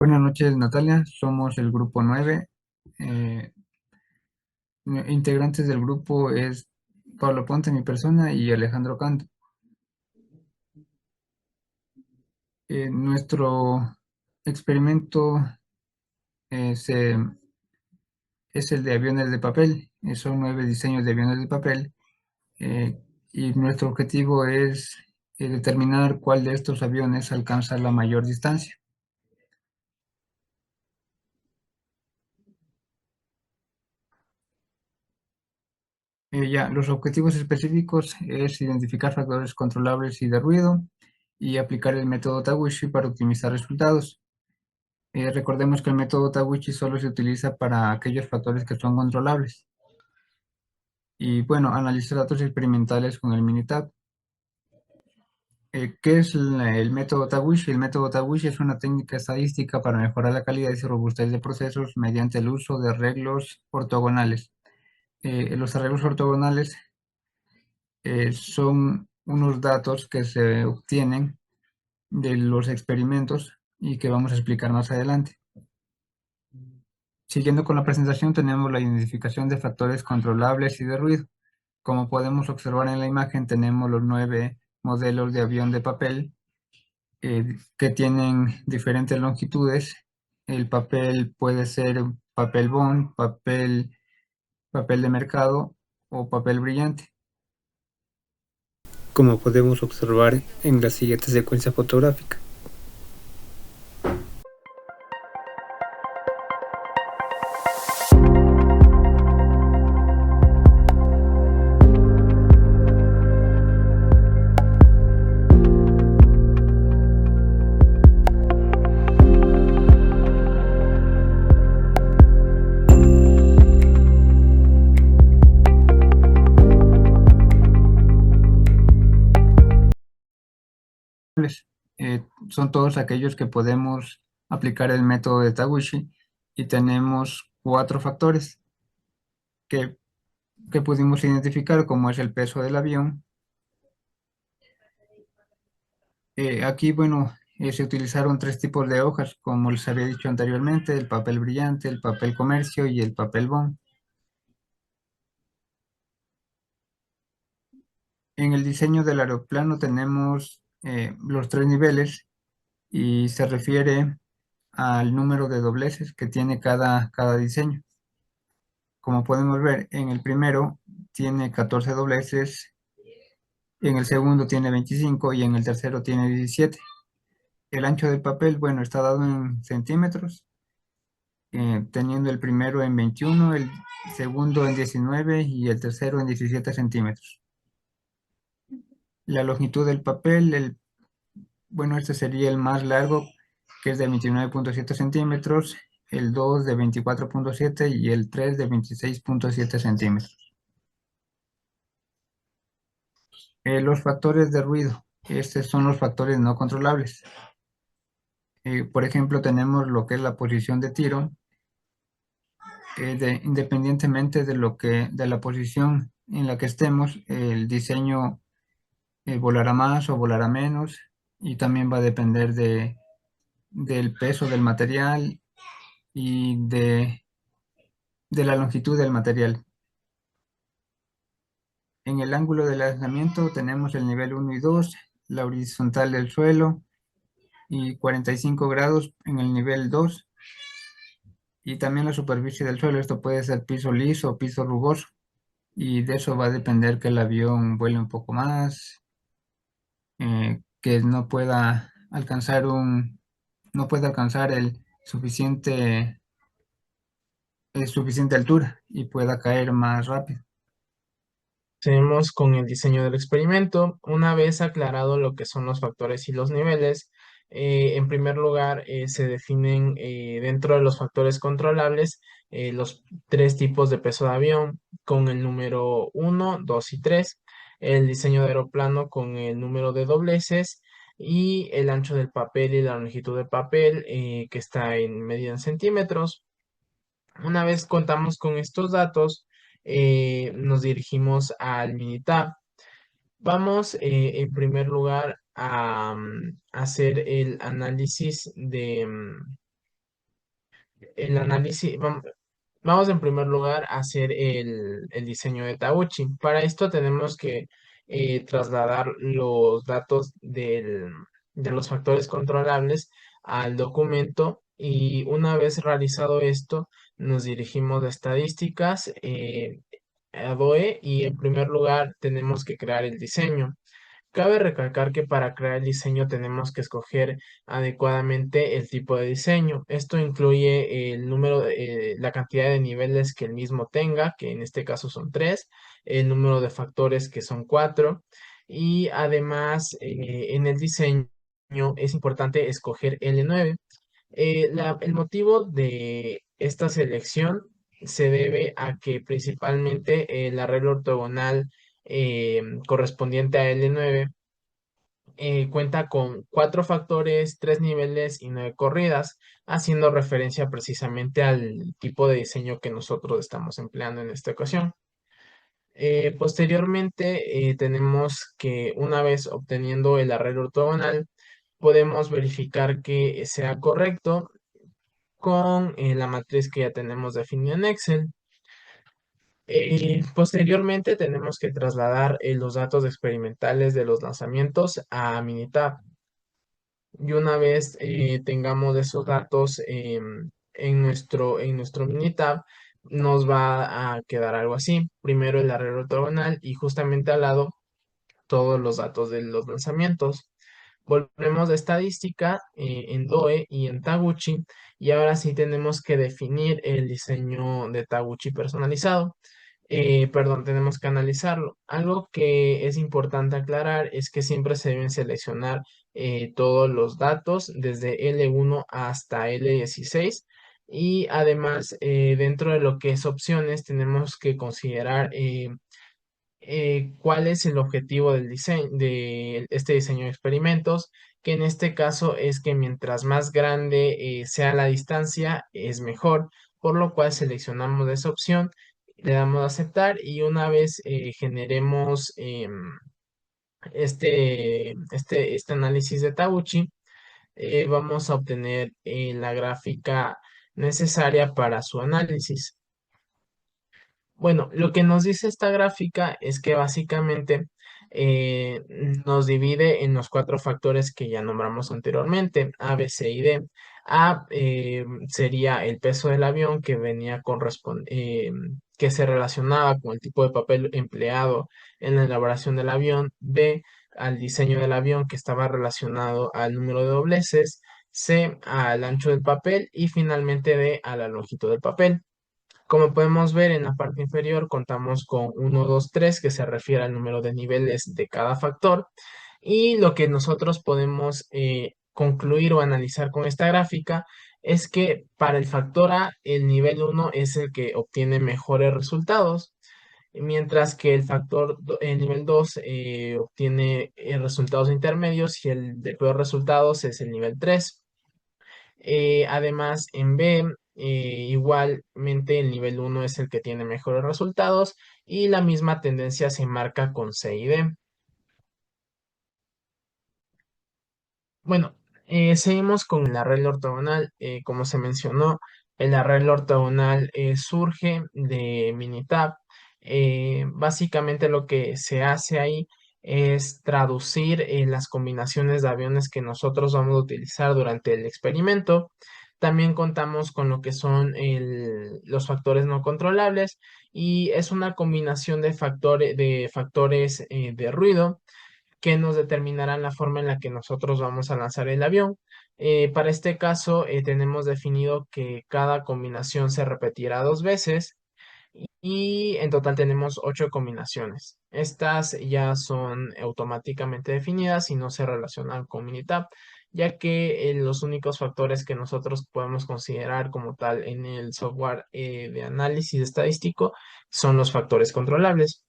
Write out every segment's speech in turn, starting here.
Buenas noches, Natalia. Somos el grupo 9. Eh, Integrantes del grupo es Pablo Ponte, mi persona, y Alejandro Canto. Nuestro experimento eh, se- es el de aviones de papel. Son 9 diseños de aviones de papel. eh, y nuestro objetivo es determinar cuál de estos aviones alcanza la mayor distancia. Los objetivos específicos es identificar factores controlables y de ruido y aplicar el método Taguchi para optimizar resultados. Recordemos que el método Taguchi solo se utiliza para aquellos factores que son controlables. Y bueno, analizar datos experimentales con el Minitab. ¿Qué es el método Taguchi? El método Taguchi es una técnica estadística para mejorar la calidad y robustez de procesos mediante el uso de arreglos ortogonales. Los arreglos ortogonales son unos datos que se obtienen de los experimentos y que vamos a explicar más adelante. Siguiendo con la presentación, tenemos la identificación de factores controlables y de ruido. Como podemos observar en la imagen, tenemos los 9 modelos de avión de papel que tienen diferentes longitudes. El papel puede ser papel bond, papel de mercado o papel brillante, como podemos observar en la siguiente secuencia fotográfica. Son todos aquellos que podemos aplicar el método de Taguchi y tenemos 4 factores que, que pudimos identificar, como es el peso del avión. Aquí, bueno, se utilizaron 3 tipos de hojas, como les había dicho anteriormente: el papel brillante, el papel comercio y el papel bond. En el diseño del aeroplano tenemos los 3 niveles y se refiere al número de dobleces que tiene cada diseño. Como podemos ver, en el primero tiene 14 dobleces, en el segundo tiene 25 y en el tercero tiene 17. El ancho del papel, bueno, está dado en centímetros, teniendo el primero en 21, el segundo en 19 y el tercero en 17 centímetros. La longitud del papel, bueno, este sería el más largo, que es de 29,7 centímetros, el 2 de 24,7 y el 3 de 26,7 centímetros. Los factores de ruido, estos son los factores no controlables. Por ejemplo, tenemos lo que es la posición de tiro. Independientemente de la posición en la que estemos, el diseño volará más o volará menos, y también va a depender del peso del material y de la longitud del material. En el ángulo de lanzamiento tenemos el nivel 1 y 2, la horizontal del suelo, y 45 grados en el nivel 2, y también la superficie del suelo. Esto puede ser piso liso o piso rugoso, y de eso va a depender que el avión vuele un poco más, que no pueda alcanzar suficiente altura y pueda caer más rápido. Seguimos con el diseño del experimento. Una vez aclarado lo que son los factores y los niveles, en primer lugar se definen dentro de los factores controlables los 3 tipos de peso de avión con el número 1, 2 y 3, el diseño de aeroplano con el número de dobleces y el ancho del papel y la longitud del papel que está en medida en centímetros. Una vez contamos con estos datos, nos dirigimos al Minitab. Vamos en primer lugar a hacer el análisis El análisis, vamos en primer lugar a hacer el diseño de Taguchi. Para esto tenemos que trasladar los datos de los factores controlables al documento y una vez realizado esto, nos dirigimos a estadísticas, a DOE y en primer lugar tenemos que crear el diseño. Cabe recalcar que para crear el diseño tenemos que escoger adecuadamente el tipo de diseño. Esto incluye el número, la cantidad de niveles que el mismo tenga, que en este caso son tres, el número de factores que son cuatro, y además en el diseño es importante escoger L9. El motivo de esta selección se debe a que principalmente el arreglo ortogonal correspondiente a L9 cuenta con cuatro factores, tres niveles y nueve corridas, haciendo referencia precisamente al tipo de diseño que nosotros estamos empleando en esta ocasión. Posteriormente, tenemos que una vez obteniendo el arreglo ortogonal, podemos verificar que sea correcto con la matriz que ya tenemos definida en Excel. Posteriormente tenemos que trasladar los datos experimentales de los lanzamientos a Minitab. Y una vez tengamos esos datos en nuestro Minitab, nos va a quedar algo así. Primero el arreglo ortogonal y justamente al lado todos los datos de los lanzamientos. Volvemos a estadística en DOE y en Taguchi y ahora sí tenemos que definir el diseño de Taguchi personalizado. Perdón, tenemos que analizarlo. Algo que es importante aclarar es que siempre se deben seleccionar todos los datos desde L1 hasta L16 y además dentro de lo que es opciones tenemos que considerar cuál es el objetivo del diseño, de este diseño de experimentos, que en este caso es que mientras más grande sea la distancia, es mejor, por lo cual seleccionamos esa opción, le damos a aceptar y una vez generemos este análisis de Tabuchi, vamos a obtener la gráfica necesaria para su análisis. Bueno, lo que nos dice esta gráfica es que básicamente eh, nos divide en los cuatro factores que ya nombramos anteriormente, A, B, C y D. A sería el peso del avión que que se relacionaba con el tipo de papel empleado en la elaboración del avión. B, al diseño del avión que estaba relacionado al número de dobleces. C, al ancho del papel y finalmente D, a la longitud del papel. Como podemos ver en la parte inferior, contamos con 1, 2, 3, que se refiere al número de niveles de cada factor. Y lo que nosotros podemos concluir o analizar con esta gráfica es que para el factor A, el nivel 1 es el que obtiene mejores resultados, mientras que el nivel 2 obtiene resultados intermedios y el de peor resultados es el nivel 3. Además, en B, igualmente el nivel 1 es el que tiene mejores resultados y la misma tendencia se marca con C y D. Bueno, seguimos con el arreglo ortogonal. Como se mencionó, el arreglo ortogonal surge de Minitab. Básicamente lo que se hace ahí es traducir las combinaciones de aviones que nosotros vamos a utilizar durante el experimento. También contamos con lo que son los factores no controlables y es una combinación de factores de ruido que nos determinarán la forma en la que nosotros vamos a lanzar el avión. Para este caso, tenemos definido que cada combinación se repetirá dos veces y en total tenemos ocho combinaciones. Estas ya son automáticamente definidas y no se relacionan con Minitab, ya que los únicos factores que nosotros podemos considerar como tal en el software de análisis estadístico son los factores controlables.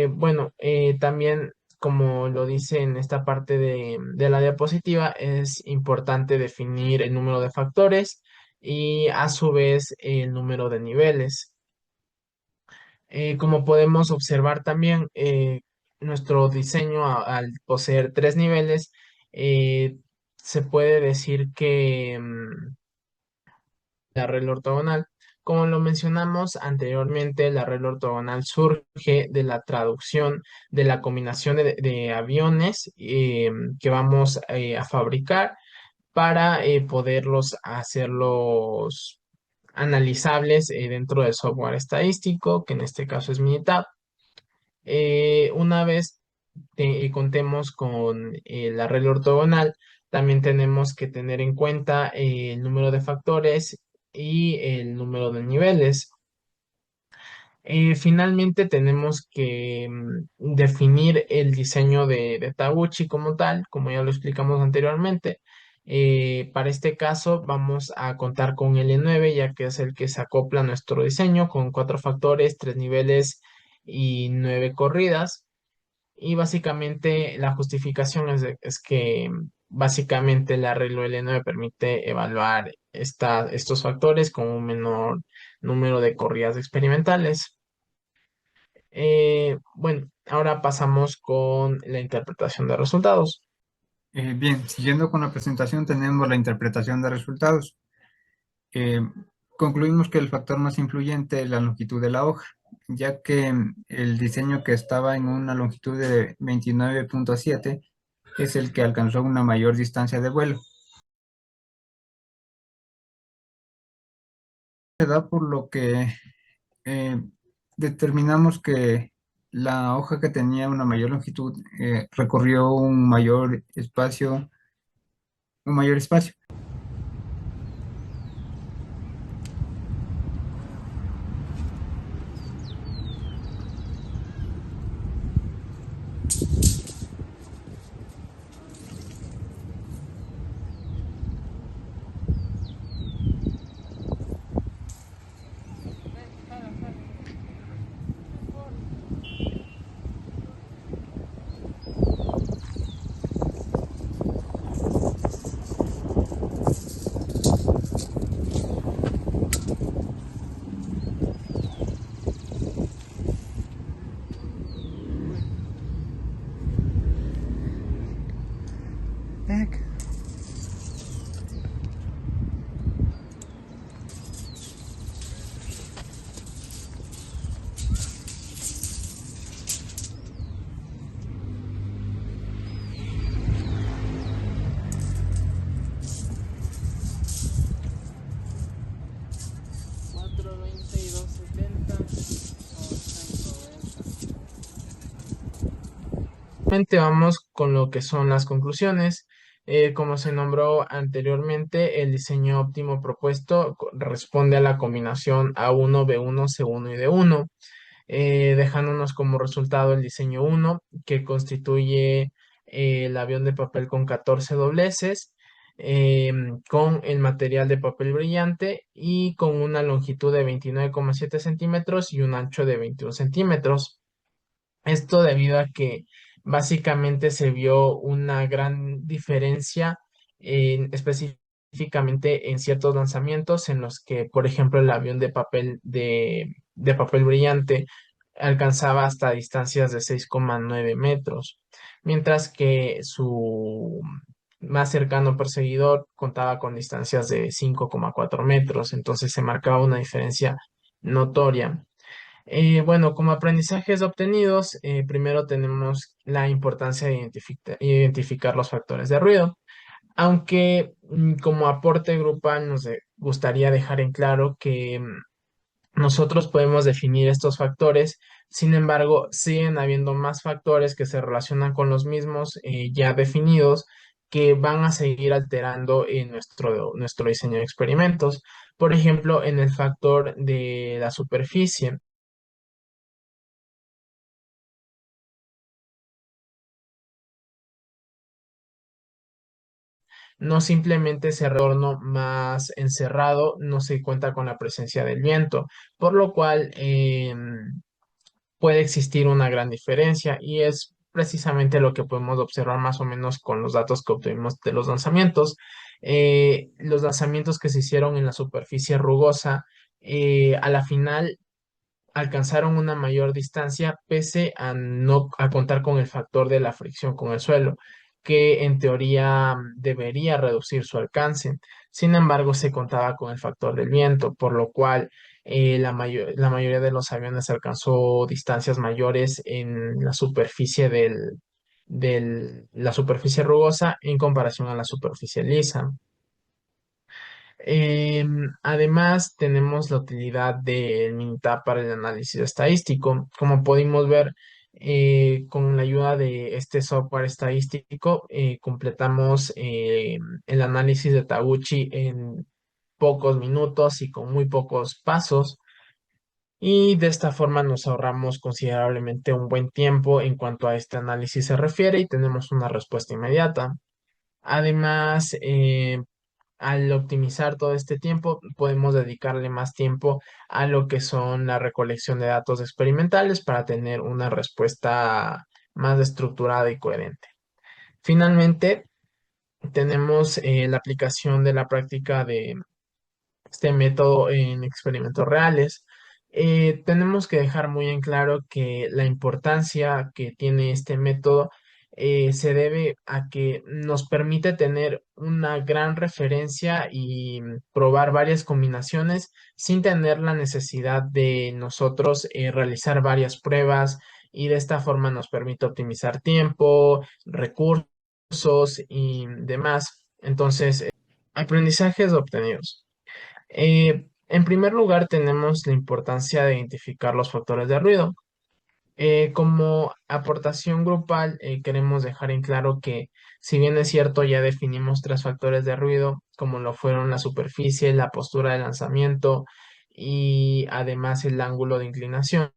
Bueno, también, como lo dice en esta parte de la diapositiva, es importante definir el número de factores y a su vez el número de niveles. Como podemos observar también, nuestro diseño al poseer tres niveles, se puede decir que la regla ortogonal. Como lo mencionamos anteriormente, la regla ortogonal surge de la traducción de la combinación de aviones que vamos a fabricar para poderlos hacerlos analizables dentro del software estadístico, que en este caso es Minitab. Una vez contemos con la regla ortogonal, también tenemos que tener en cuenta el número de factores y el número de niveles. Finalmente tenemos que definir el diseño de Taguchi como tal, como ya lo explicamos anteriormente. Para este caso vamos a contar con L9, ya que es el que se acopla a nuestro diseño, con 4 factores, 3 niveles y 9 corridas. Y básicamente la justificación es que básicamente el arreglo L9 permite evaluar estos factores con un menor número de corridas experimentales. Bueno, ahora pasamos con la interpretación de resultados. Bien, siguiendo con la presentación, tenemos la interpretación de resultados. Eh, Concluimos que el factor más influyente es la longitud de la hoja, ya que el diseño que estaba en una longitud de 29,7 es el que alcanzó una mayor distancia de vuelo. Se da por lo que eh, determinamos que la hoja que tenía una mayor longitud recorrió un mayor espacio. Finalmente vamos con lo que son las conclusiones. Como se nombró anteriormente, el diseño óptimo propuesto responde a la combinación A1, B1, C1 y D1, dejándonos como resultado el diseño 1, que constituye el avión de papel con 14 dobleces, eh, con el material de papel brillante y con una longitud de 29,7 centímetros y un ancho de 21 centímetros. Esto debido a que básicamente se vio una gran diferencia específicamente en ciertos lanzamientos en los que, por ejemplo, el avión de papel brillante alcanzaba hasta distancias de 6,9 metros, mientras que su más cercano perseguidor contaba con distancias de 5,4 metros, entonces se marcaba una diferencia notoria. Bueno, como aprendizajes obtenidos, primero tenemos la importancia de identificar los factores de ruido, aunque como aporte grupal gustaría dejar en claro que nosotros podemos definir estos factores. Sin embargo, siguen habiendo más factores que se relacionan con los mismos ya definidos, que van a seguir alterando en nuestro diseño de experimentos. Por ejemplo, en el factor de la superficie. No simplemente ese retorno más encerrado, no se cuenta con la presencia del viento, por lo cual puede existir una gran diferencia y es precisamente lo que podemos observar más o menos con los datos que obtuvimos de los lanzamientos. Los lanzamientos que se hicieron en la superficie rugosa, a la final alcanzaron una mayor distancia pese a no a contar con el factor de la fricción con el suelo, que en teoría debería reducir su alcance. Sin embargo, se contaba con el factor del viento, por lo cual la mayoría de los aviones alcanzó distancias mayores en la superficie la superficie rugosa en comparación a la superficie lisa. Además, tenemos la utilidad del Minitab para el análisis estadístico. Como pudimos ver, con la ayuda de este software estadístico, completamos el análisis de Taguchi en pocos minutos y con muy pocos pasos. Y de esta forma nos ahorramos considerablemente un buen tiempo en cuanto a este análisis se refiere y tenemos una respuesta inmediata. Además, al optimizar todo este tiempo, podemos dedicarle más tiempo a lo que son la recolección de datos experimentales para tener una respuesta más estructurada y coherente. Finalmente, tenemos la aplicación de la práctica de este método en experimentos reales. Tenemos que dejar muy en claro que la importancia que tiene este método se debe a que nos permite tener una gran referencia y probar varias combinaciones sin tener la necesidad de nosotros realizar varias pruebas y de esta forma nos permite optimizar tiempo, recursos y demás. Entonces, aprendizajes obtenidos. En primer lugar, tenemos la importancia de identificar los factores de ruido. Como aportación grupal, queremos dejar en claro que, si bien es cierto, ya definimos tres factores de ruido, como lo fueron la superficie, la postura de lanzamiento y además el ángulo de inclinación.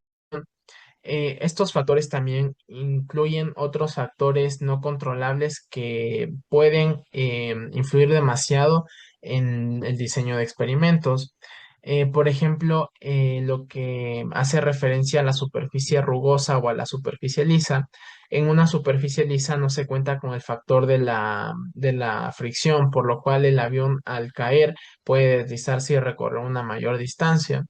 Estos factores también incluyen otros factores no controlables que pueden influir demasiado en el diseño de experimentos. Por ejemplo, lo que hace referencia a la superficie rugosa o a la superficie lisa. En una superficie lisa no se cuenta con el factor de la fricción, por lo cual el avión al caer puede deslizarse y recorrer una mayor distancia,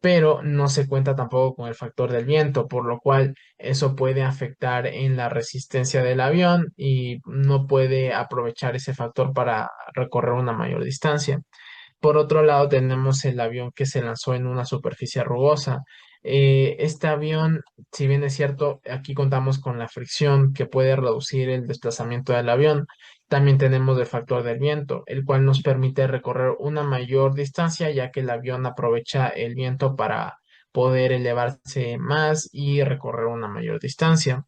pero no se cuenta tampoco con el factor del viento, por lo cual eso puede afectar en la resistencia del avión y no puede aprovechar ese factor para recorrer una mayor distancia. Por otro lado, tenemos el avión que se lanzó en una superficie rugosa. Este avión, si bien es cierto, aquí contamos con la fricción que puede reducir el desplazamiento del avión. También tenemos el factor del viento, el cual nos permite recorrer una mayor distancia, ya que el avión aprovecha el viento para poder elevarse más y recorrer una mayor distancia.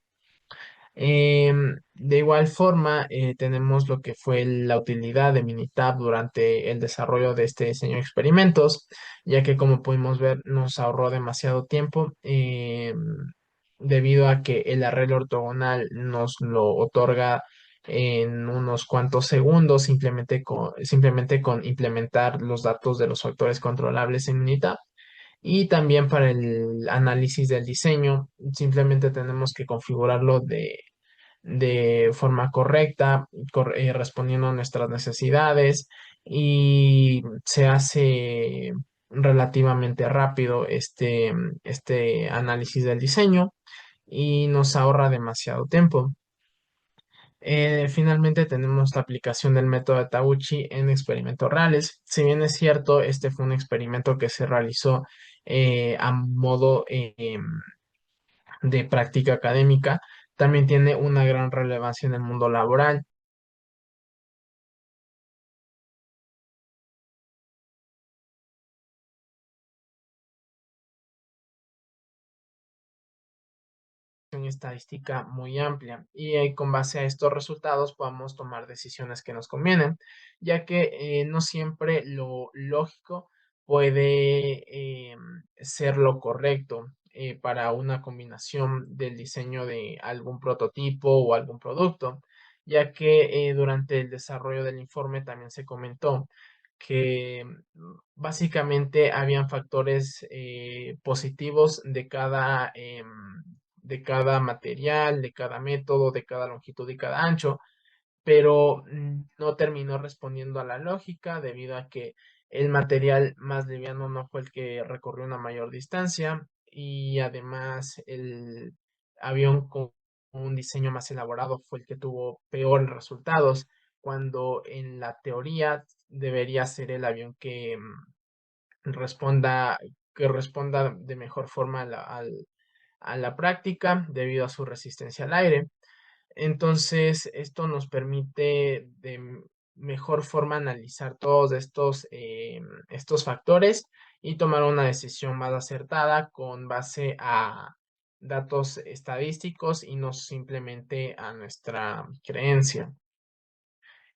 De igual forma, tenemos lo que fue la utilidad de Minitab durante el desarrollo de este diseño de experimentos, ya que como pudimos ver nos ahorró demasiado tiempo debido a que el arreglo ortogonal nos lo otorga en unos cuantos segundos simplemente con implementar los datos de los factores controlables en Minitab. Y también para el análisis del diseño, simplemente tenemos que configurarlo de forma correcta, respondiendo a nuestras necesidades y se hace relativamente rápido este análisis del diseño y nos ahorra demasiado tiempo. Finalmente tenemos la aplicación del método de Taguchi en experimentos reales. Si bien es cierto, este fue un experimento que se realizó a modo de práctica académica, también tiene una gran relevancia en el mundo laboral. Estadística muy amplia y con base a estos resultados podamos tomar decisiones que nos convienen, ya que no siempre lo lógico puede ser lo correcto para una combinación del diseño de algún prototipo o algún producto, ya que durante el desarrollo del informe también se comentó que básicamente habían factores positivos de cada material, de cada método, de cada longitud y cada ancho, pero no terminó respondiendo a la lógica debido a que el material más liviano no fue el que recorrió una mayor distancia y además el avión con un diseño más elaborado fue el que tuvo peores resultados, cuando en la teoría debería ser el avión responda, que responda de mejor forma a la práctica debido a su resistencia al aire. Entonces, esto nos permite de mejor forma analizar todos estos factores y tomar una decisión más acertada con base a datos estadísticos y no simplemente a nuestra creencia.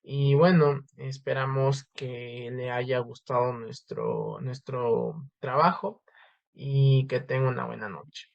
Y bueno, esperamos que le haya gustado nuestro trabajo y que tenga una buena noche.